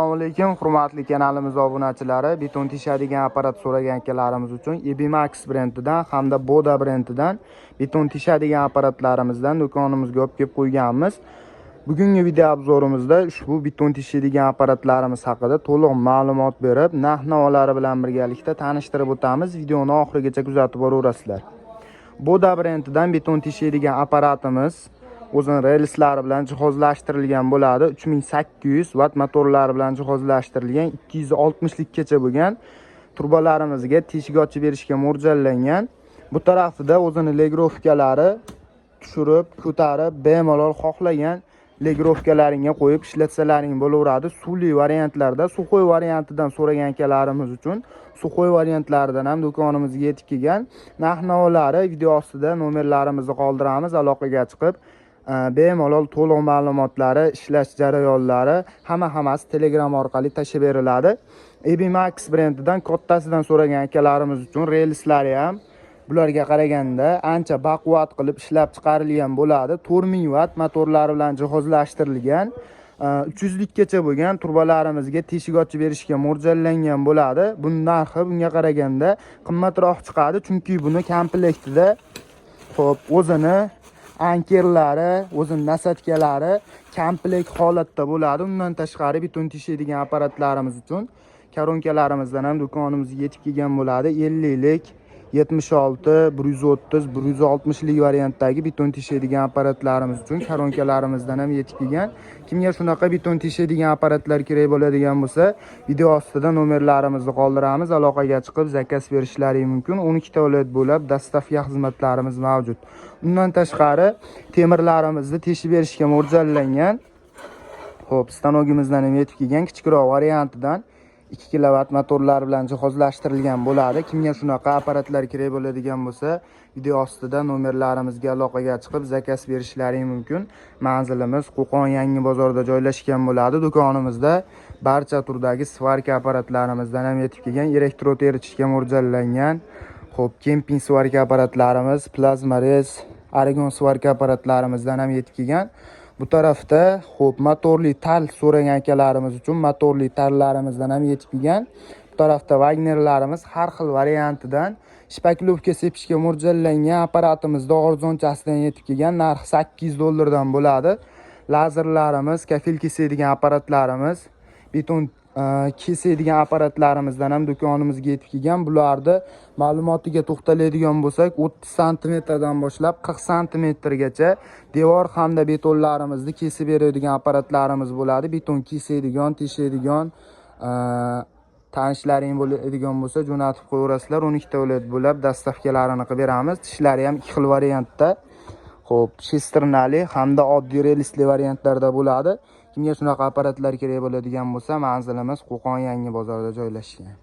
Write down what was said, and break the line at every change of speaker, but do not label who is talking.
Assalomu alaykum, hurmatli kanalimiz obunachilari. Beton teshadigan apparat so'ragan akalarimiz uchun EBMAX brendidan hamda Boda brendidan beton teshadigan apparatlarimizdan do'konimizga olib kelib qo'yganmiz. Bugungi video obzorimizda ushbu beton teshadigan apparatlarimiz haqida to'liq ma'lumot berib, narx-navolari bilan birgalikda tanishtirib o'tamiz. Videoni oxirigacha kuzatib boraverasizlar. Boda brendidan beton teshadigan apparatimiz o'zining relslari bilan jihozlashtirilgan bo'ladi. 3800 watt motorlari bilan jihozlashtirilgan, 260 likgacha bo'lgan turbolarimizga teshik ochib berishga mo'ljallangan. Bu tarafida o'zining legrovkalari tushirib, ko'tarib, bemalol xohlagan legrovkalaringga qo'yib ishlatsalaring bo'laveradi. Suvli variantlarda, suxoy variantidan so'ragan akalarimiz uchun suxoy variantlaridan ham do'konimizga yetib kelgan. Narx-navolari video ostida nomerlarimizni qoldiramiz. Aloqaga chiqib bemalol to'liq ma'lumotlari, ishlash jarayonlari hammasi Telegram orqali tashib beriladi. EBMAX brendidan kattasidan so'ragan akalarimiz uchun relslari ham bularga qaraganda ancha baquvvat qilib ishlab chiqarilgan bo'ladi. 4000 watt motorlari bilan jihozlashtirilgan, 300 likgacha bo'lgan turbolarimizga teshik ochib berishga mo'ljallangan bo'ladi. Buning narxi bunga qaraganda qimmatroq chiqadi, chunki buni komplektida o'zini ankerlari, o'zining nasatkalari komplekt holatda bo'ladi. Undan tashqari beton teshadigan apparatlarimiz uchun koronkalarimizdan ham do'konimizga yetib kelgan bo'ladi. 50 lik, 76, 130, 160 lik variantdagi beton teshadigan apparatlarimiz uchun koronkalarimizdan ham yetib kelgan. Kimga shunaqa beton teshadigan apparatlar kerak bo'ladigan bo'lsa, video ostida nomerlarimizni qoldiramiz. Aloqaga chiqib zakaz berishlari mumkin. 12 ta viloyat bo'ylab dostavka xizmatlarimiz mavjud. Undan tashqari temirlarimizni teshib berishga mo'ljallangan. Stanogimizdan ham yetib kelgan kichikroq variantidan 2 kW motorlar bilan jihozlashtirilgan bo'ladi. Kimga shunaqa apparatlar kerak bo'ladigan bo'lsa, video ostida nomerlarimizga aloqaga chiqib zakaz berishlari mumkin. Manzilimiz Qo'qon Yangi bozorida joylashgan bo'ladi. Do'konimizda barcha turdagi svarka apparatlarimizdan ham yetib kelgan, elektrod eritishga mo'ljallangan, kemping svarka apparatlarimiz, plazmarez, argon svarka apparatlarimizdan ham yetib kelgan. Bu tarafda motorli tal so'ragan akalarimiz uchun motorli tallarimizdan ham yetib kelgan. Bu tarafda Wagnerlarimiz har xil variantidan shpaklovka sepishga mo'ljallangan apparatimizda arzonchasidan yetib kelgan. Narxi $800 bo'ladi. Lazerlarimiz, kafil kesadigan apparatlarimiz, beton kesadigan apparatlarimizdan ham do'konimizga yetib kelgan. Bularni ma'lumotiga to'xtaladigan bo'lsak, 30 sm dan boshlab 40 sm gacha devor hamda betonlarimizni kesib beradigan apparatlarimiz bo'ladi. Beton kesadigan, teshadigan, tanishlaring bo'ladigan bo'lsa jo'natib qo'yaverasizlar. 12 ta viloyat bo'lib dastavkalarini qilib beramiz. Tishlari ham 2 xil variantda. Shesternali hamda oddiy relsli variantlarda bo'ladi. Kimga shunaqa apparatlar kerak bo'ladigan bo'lsa, manzilimiz Qo'qon Yangi bozorida joylashgan.